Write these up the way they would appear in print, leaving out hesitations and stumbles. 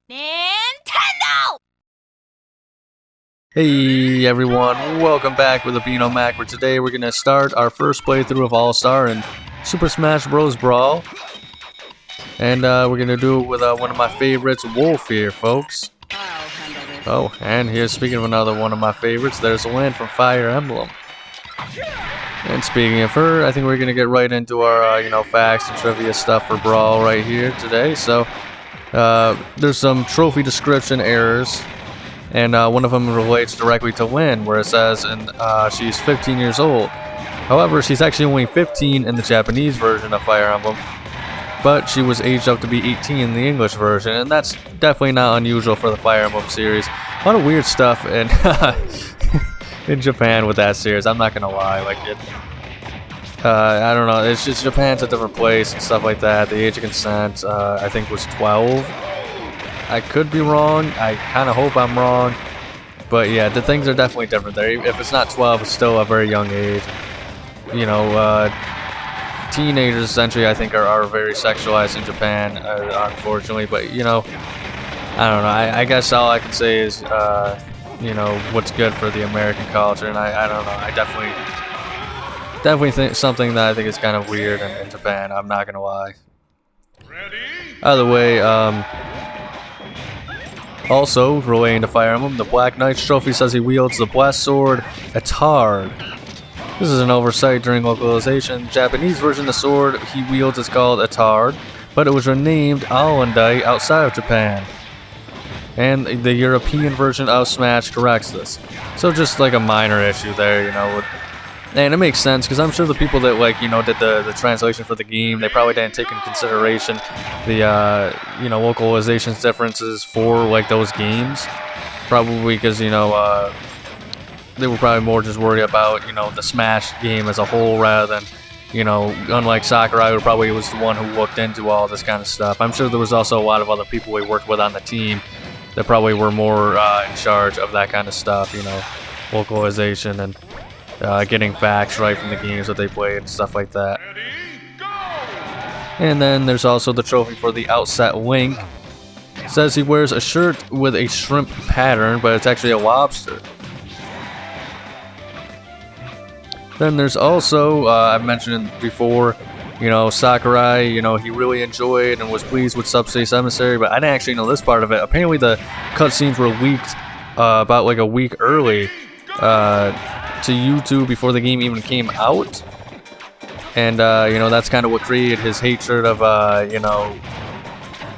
Nintendo! Hey everyone, welcome back with Abino Mac, where today we're going to start our first playthrough of All-Star in Super Smash Bros. Brawl. And we're going to do it with one of my favorites, Wolf here, folks. Oh, and here's, speaking of another one of my favorites, there's Lynn from Fire Emblem. And speaking of her, I think we're going to get right into our, facts and trivia stuff for Brawl right here today. So, there's some trophy description errors. And one of them relates directly to Lynn, where it says she's 15 years old. However, she's actually only 15 in the Japanese version of Fire Emblem, but she was aged up to be 18 in the English version, and that's definitely not unusual for the Fire Emblem series. A lot of weird stuff in in Japan with that series. I'm not gonna lie, I don't know. It's just Japan's a different place and stuff like that. The age of consent, I think, was 12. I could be wrong. I kind of hope I'm wrong. But yeah, the things are definitely different there. If it's not 12, it's still a very young age. Teenagers essentially, I think, are very sexualized in Japan, unfortunately. But, I don't know. I guess all I can say is, what's good for the American culture. And I don't know. I definitely think something that I think is kind of weird in Japan. I'm not going to lie. Either way, also, relating to Fire Emblem, the Black Knight's trophy says he wields the blessed sword, Atard. This is an oversight during localization. The Japanese version of the sword he wields is called Atard, but it was renamed Alendite outside of Japan. And the European version of Smash corrects this. So just like a minor issue there, and it makes sense, because I'm sure the people that, did the translation for the game, they probably didn't take into consideration the, localizations differences for, those games. Probably because, they were probably more just worried about, the Smash game as a whole, rather than, unlike Sakurai, who probably was the one who looked into all this kind of stuff. I'm sure there was also a lot of other people we worked with on the team that probably were more in charge of that kind of stuff, localization and getting facts right from the games that they played and stuff like that. And then there's also the trophy for the Outset Link. It says he wears a shirt with a shrimp pattern, but it's actually a lobster. Then there's also, I've mentioned it before, Sakurai, he really enjoyed and was pleased with Subspace Emissary, but I didn't actually know this part of it. Apparently the cutscenes were leaked about a week early to YouTube before the game even came out, and that's kind of what created his hatred of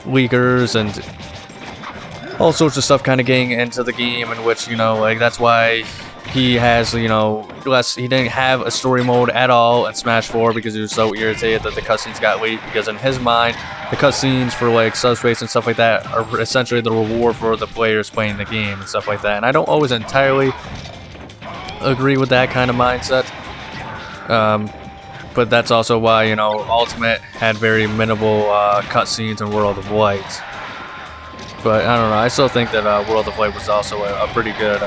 leakers and all sorts of stuff kind of getting into the game, in which that's why he has he didn't have a story mode at all in Smash 4, because he was so irritated that the cutscenes got leaked, because in his mind the cutscenes for Subspace and stuff like that are essentially the reward for the players playing the game and stuff like that. And I don't always entirely agree with that kind of mindset, but that's also why Ultimate had very minimal cutscenes in World of Light. But I don't know, I still think that World of Light was also a pretty good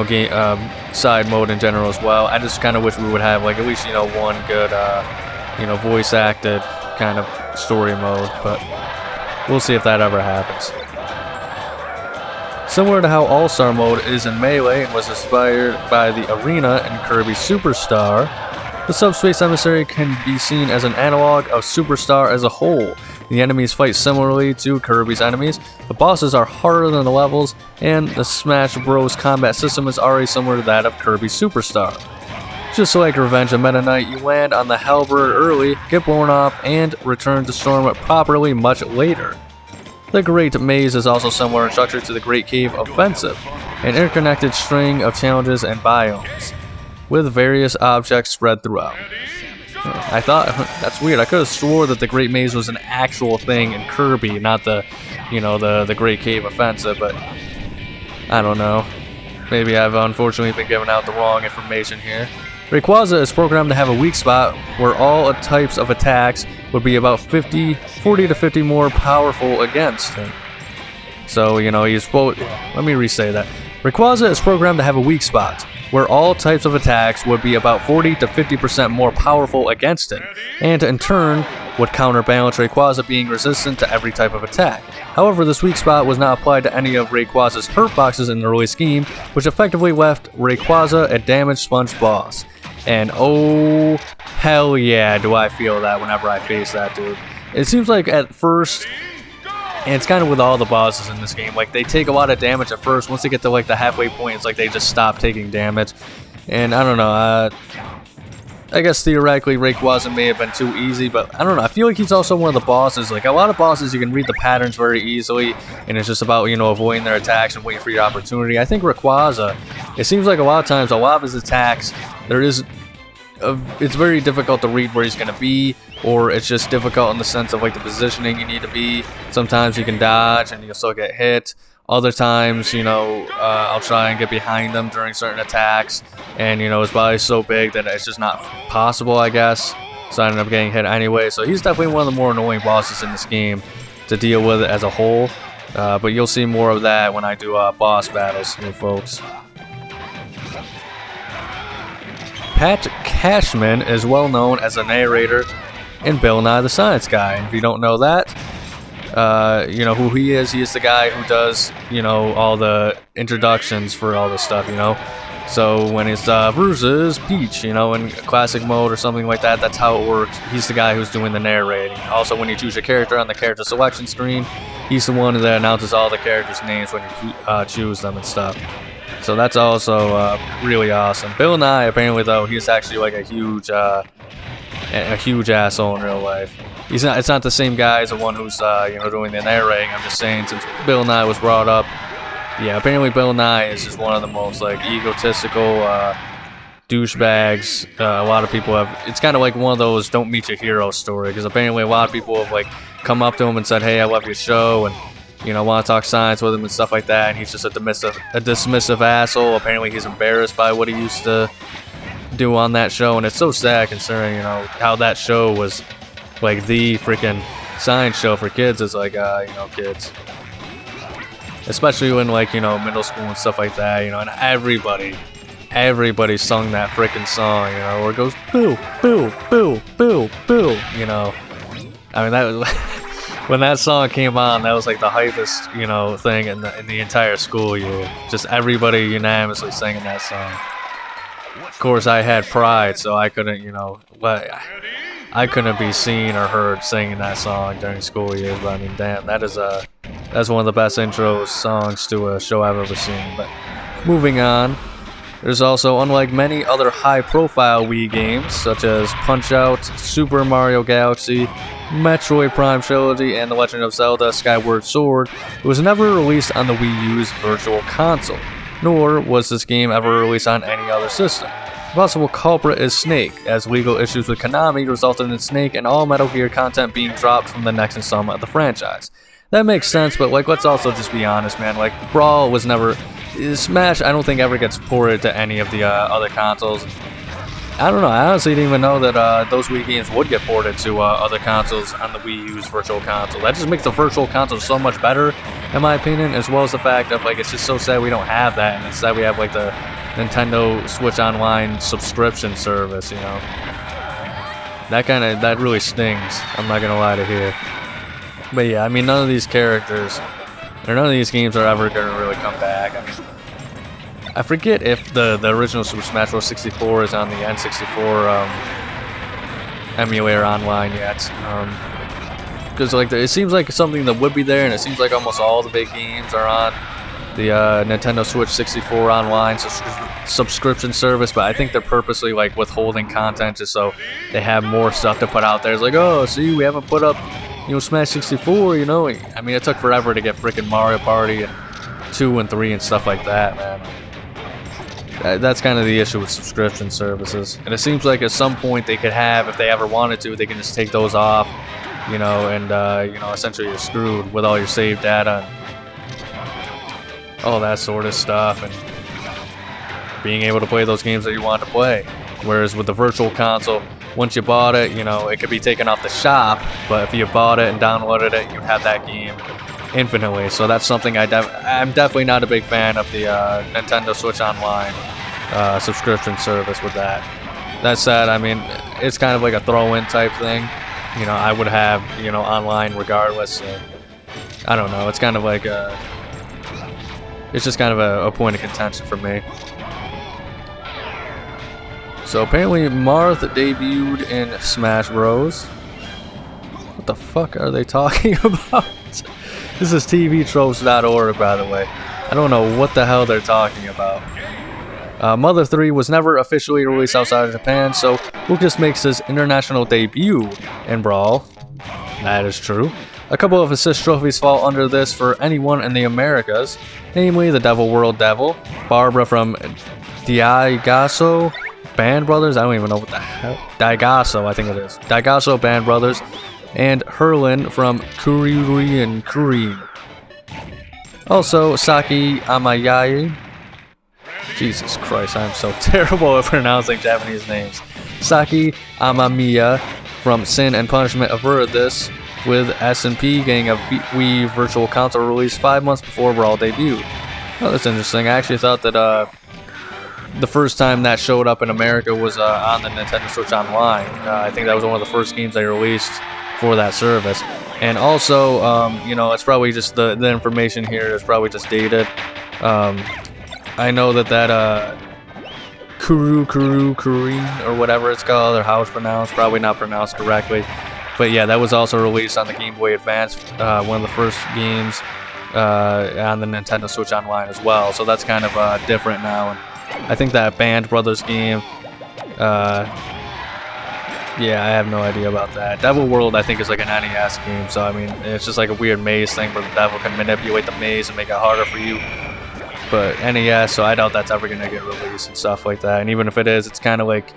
game side mode in general as well. I just kind of wish we would have at least one good voice acted kind of story mode, but we'll see if that ever happens. Similar to how All-Star mode is in Melee and was inspired by the arena in Kirby Superstar, the Subspace Emissary can be seen as an analog of Superstar as a whole. The enemies fight similarly to Kirby's enemies, the bosses are harder than the levels, and the Smash Bros. Combat system is already similar to that of Kirby Superstar. Just like Revenge of Meta Knight, you land on the Halberd early, get blown off, and return to Storm properly much later. The Great Maze is also similar in structure to the Great Cave Offensive, an interconnected string of challenges and biomes, with various objects spread throughout. I thought, that's weird, I could have swore that the Great Maze was an actual thing in Kirby, not the Great Cave Offensive, but I don't know. Maybe I've unfortunately been giving out the wrong information here. Rayquaza is programmed to have a weak spot where all types of attacks would be about 40 to 50 more powerful against him. So, let me re-say that. Rayquaza is programmed to have a weak spot where all types of attacks would be about 40 to 50% more powerful against it, and in turn, would counterbalance Rayquaza being resistant to every type of attack. However, this weak spot was not applied to any of Rayquaza's hurt boxes in the early scheme, which effectively left Rayquaza a damage sponge boss. And oh, hell yeah, do I feel that whenever I face that dude. It seems like at first, and it's kind of with all the bosses in this game, like they take a lot of damage at first. Once they get to like the halfway point, it's like they just stop taking damage. And I don't know, I guess theoretically Rayquaza may have been too easy, but I don't know. I feel like he's also one of the bosses. Like a lot of bosses, you can read the patterns very easily, and it's just about, you know, avoiding their attacks and waiting for your opportunity. I think Rayquaza, it seems like a lot of times, a lot of his attacks, it's very difficult to read where he's going to be, or it's just difficult in the sense of like the positioning you need to be. Sometimes you can dodge and you'll still get hit. Other times, you know, I'll try and get behind him during certain attacks, and, you know, his body's so big that it's just not possible, I guess. So I ended up getting hit anyway. So he's definitely one of the more annoying bosses in this game to deal with as a whole. But you'll see more of that when I do boss battles here, folks. Pat Cashman is well known as a narrator in Bill Nye the Science Guy. And if you don't know that, you know who he is. He is the guy who does, you know, all the introductions for all this stuff, you know. So when it's versus Peach, you know, in classic mode or something like that, that's how it works. He's the guy who's doing the narrating. Also, when you choose your character on the character selection screen, he's the one that announces all the characters' names when you choose them and stuff. So that's also really awesome. Bill Nye, apparently, though, he's actually like a huge asshole in real life. It's not the same guy as the one who's you know, doing the narrating. I'm just saying, since Bill Nye was brought up, yeah, apparently Bill Nye is just one of the most like egotistical douchebags. A lot of people have. It's kind of like one of those "don't meet your hero" story, because apparently a lot of people have like come up to him and said, "Hey, I love your show," and, you know, want to talk science with him and stuff like that. And he's just a dismissive asshole. Apparently he's embarrassed by what he used to do on that show, and it's so sad considering, you know, how that show was like the freaking science show for kids. Is like, you know, kids, especially when, like, you know, middle school and stuff like that, you know, and everybody sung that freaking song, you know, where it goes boo, boo, boo, boo, boo, you know. I mean, that was when that song came on, that was like the hypest, you know, thing in the entire school year. Just everybody unanimously singing that song. Of course, I had pride, so I couldn't, you know, but I couldn't be seen or heard singing that song during school years. But I mean, damn, that's one of the best intro songs to a show I've ever seen. But moving on, there's also, unlike many other high-profile Wii games, such as Punch-Out!, Super Mario Galaxy, Metroid Prime Trilogy, and The Legend of Zelda Skyward Sword, it was never released on the Wii U's Virtual Console, nor was this game ever released on any other system. The possible culprit is Snake, as legal issues with Konami resulted in Snake and all Metal Gear content being dropped from the next installment of the franchise. That makes sense, but like, let's also just be honest, man. Like, Brawl was never... Smash, I don't think ever gets ported to any of the other consoles. I don't know, I honestly didn't even know that those Wii games would get ported to other consoles on the Wii U's Virtual Console. That just makes the Virtual Console so much better, in my opinion, as well as the fact of, like, it's just so sad we don't have that, and instead we have, like, the Nintendo Switch Online subscription service, you know. That really stings, I'm not gonna lie to you. But yeah, I mean, none of these characters, or none of these games are ever gonna really come back. I mean, I forget if the original Super Smash Bros. 64 is on the N64 emulator online yet. Because like it seems like something that would be there, and it seems like almost all the big games are on the Nintendo Switch 64 online subscription service. But I think they're purposely like withholding content just so they have more stuff to put out there. It's like, oh, see, we haven't put up, you know, Smash 64, you know. I mean, it took forever to get freaking Mario Party and 2 and 3 and stuff like that, man. That's kind of the issue with subscription services. And it seems like at some point they could have, if they ever wanted to, they can just take those off, you know, and, you know, essentially you're screwed with all your saved data and all that sort of stuff, and being able to play those games that you want to play. Whereas with the Virtual Console, once you bought it, you know, it could be taken off the shop, but if you bought it and downloaded it, you have that game infinitely. So that's something I'm definitely not a big fan of the Nintendo Switch Online subscription service with that. That said, I mean, it's kind of like a throw-in type thing. I would have, online regardless. So, I don't know. It's kind of like it's just kind of a point of contention for me. So apparently Marth debuted in Smash Bros. What the fuck are they talking about? This is tvtropes.org, by the way. I don't know what the hell they're talking about. Mother 3 was never officially released outside of Japan, so Lucas makes his international debut in Brawl. That is true. A couple of assist trophies fall under this for anyone in the Americas, namely the Devil World Devil, Barbara from Daigasso Band Brothers, I don't even know what the hell, Daigasso, I think it is, Daigasso Band Brothers, and Herlin from Kuriri and Kurin. Also, Saki Amayai. Jesus Christ, I'm so terrible at pronouncing Japanese names. Saki Amamiya from Sin and Punishment averted this, with S&P getting a Wii Virtual Console release 5 months before Brawl debuted. Oh, that's interesting. I actually thought that the first time that showed up in America was on the Nintendo Switch Online. I think that was one of the first games they released for that service. And also, it's probably just the information here is probably just dated. I know that Kurin, or whatever it's called, or how it's pronounced, probably not pronounced correctly. But yeah, that was also released on the Game Boy Advance, one of the first games on the Nintendo Switch Online as well. So that's kind of different now. And I think that Band Brothers game, yeah, I have no idea about that. Devil World, I think, is like an NES game. So, I mean, it's just like a weird maze thing where the devil can manipulate the maze and make it harder for you. But NES, so I doubt that's ever going to get released and stuff like that. And even if it is, it's kind of like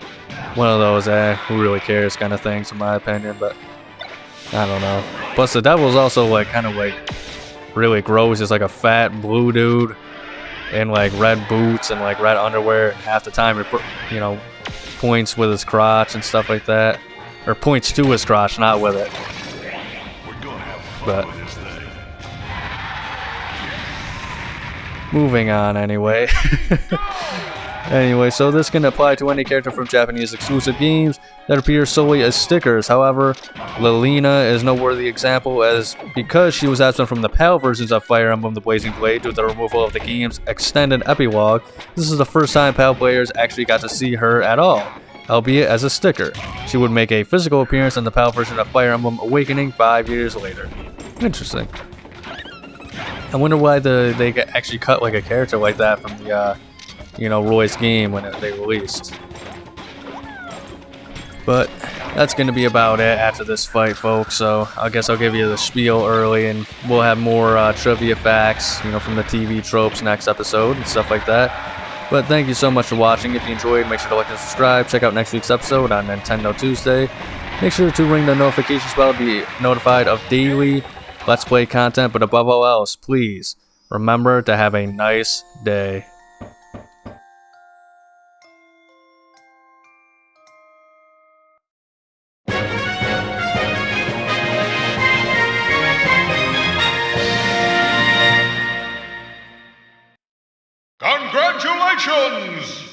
one of those, who really cares kind of things, in my opinion. But I don't know. Plus, the devil's also like kind of like really gross. He's like a fat blue dude in like red boots and like red underwear. Half the time, he points with his crotch and stuff like that, or points to his crotch, not with it. But moving on, anyway. Anyway, so this can apply to any character from Japanese exclusive games that appear solely as stickers. However, Lilina is a noteworthy example, as because she was absent from the PAL versions of Fire Emblem The Blazing Blade due to the removal of the game's extended epilogue, this is the first time PAL players actually got to see her at all, albeit as a sticker. She would make a physical appearance in the PAL version of Fire Emblem Awakening 5 years later. Interesting. I wonder why they actually cut like a character like that from the Roy's game when they released. But that's going to be about it after this fight, folks. So I guess I'll give you the spiel early, and we'll have more trivia facts, from the TV tropes next episode and stuff like that. But thank you so much for watching. If you enjoyed, make sure to like and subscribe. Check out next week's episode on Nintendo Tuesday. Make sure to ring the notifications bell to be notified of daily Let's Play content. But above all else, please remember to have a nice day. Congratulations!